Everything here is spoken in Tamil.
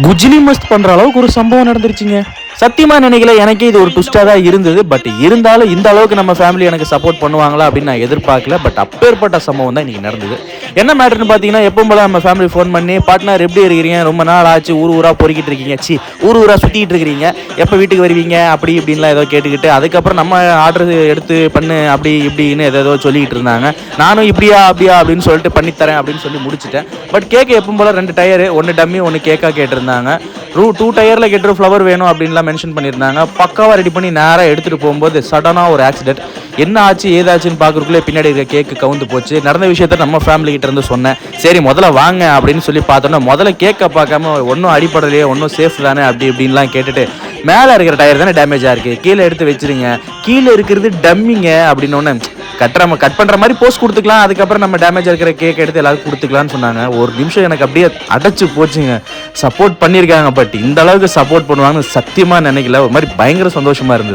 குஜிலி மஸ்த் பண்ற அளவுக்கு ஒரு சம்பவம் நடந்துருச்சுங்க. சத்தியமா நினைக்கல, எனக்கே இது ஒரு ட்விஸ்டா தான் இருந்தது. பட் இருந்தாலும் இந்த அளவுக்கு நம்ம ஃபேமிலி எனக்கு சப்போர்ட் பண்ணுவாங்களா அப்படின்னு நான் எதிர்பார்க்கல. பட் அப்பேற்பட்ட சம்பவம் தான் இன்னைக்கு நடந்தது. என்ன மேட்டர்னு பார்த்தீங்கன்னா, எப்பவும் போல நம்ம ஃபேமிலி ஃபோன் பண்ணி, பார்ட்னர் எப்படி இருக்கிறீங்க, ரொம்ப நாள் ஆச்சு, ஊர் ஊரா பொறுக்கிட்டு இருக்கீங்க, ஊர் ஊரா சுத்திட்டு இருக்கிறீங்க, எப்போ வீட்டுக்கு வருவீங்க அப்படி இப்படின்லாம் ஏதோ கேட்டுக்கிட்டு, அதுக்கப்புறம் நம்ம ஆர்டர் எடுத்து பண்ணு அப்படி இப்படின்னு ஏதோ சொல்லிக்கிட்டு இருந்தாங்க. நானும் இப்படியா அப்படியா அப்படின்னு சொல்லிட்டு பண்ணித்தரேன் அப்படின்னு சொல்லி முடிச்சுட்டேன். பட் கேக் எப்பவும் போல 2 டயரு, 1 டம்மி 1 கேக்காக கேட்டிருந்தாங்க. 2 டயரில் கேட்டு ஃப்ளவர் வேணும் அப்படின்லாம் மென்ஷன் பண்ணியிருந்தாங்க. பக்காவாக ரெடி பண்ணி நேராக எடுத்துகிட்டு போகும்போது சடனாக ஒரு ஆக்சிடென்ட். என்ன ஆச்சு ஏதாச்சுன்னு பார்க்குறக்குள்ளே பின்னாடி இருக்க கேக்கு கவுந்து போச்சு. நடந்த விஷயத்த நம்ம ஃபேமிலி கிட்ட இருந்து சொன்னேன். சரி முதல்ல வாங்க அப்படின்னு சொல்லி பார்த்தோன்னா, முதல்ல கேக்கை பார்க்காம ஒன்றும் அடிப்படலையே, ஒன்றும் சேஃப் தானே அப்படி இப்படின்லாம் கேட்டுட்டு, மேலே இருக்கிற டயர் தானே டேமேஜாக இருக்குது, கீழே எடுத்து வச்சுருங்க, கீழே இருக்கிறது டம்மிங்க அப்படின்னு கட் பண்ணுற மாதிரி போஸ்ட் கொடுத்துக்கலாம், அதுக்கப்புறம் நம்ம டேமேஜ் இருக்கிற கேக் எடுத்து எல்லாருக்கும் கொடுத்துக்கலான்னு சொன்னாங்க. ஒரு நிமிஷம் எனக்கு அப்படியே அடைச்சு போச்சுங்க. சப்போர்ட் பண்ணியிருக்காங்க, பட் இந்த அளவுக்கு சப்போர்ட் பண்ணுவாங்கன்னு சத்தியமாக நினைக்கல. ஒரு மாதிரி பயங்கர சந்தோஷமாக இருந்தது.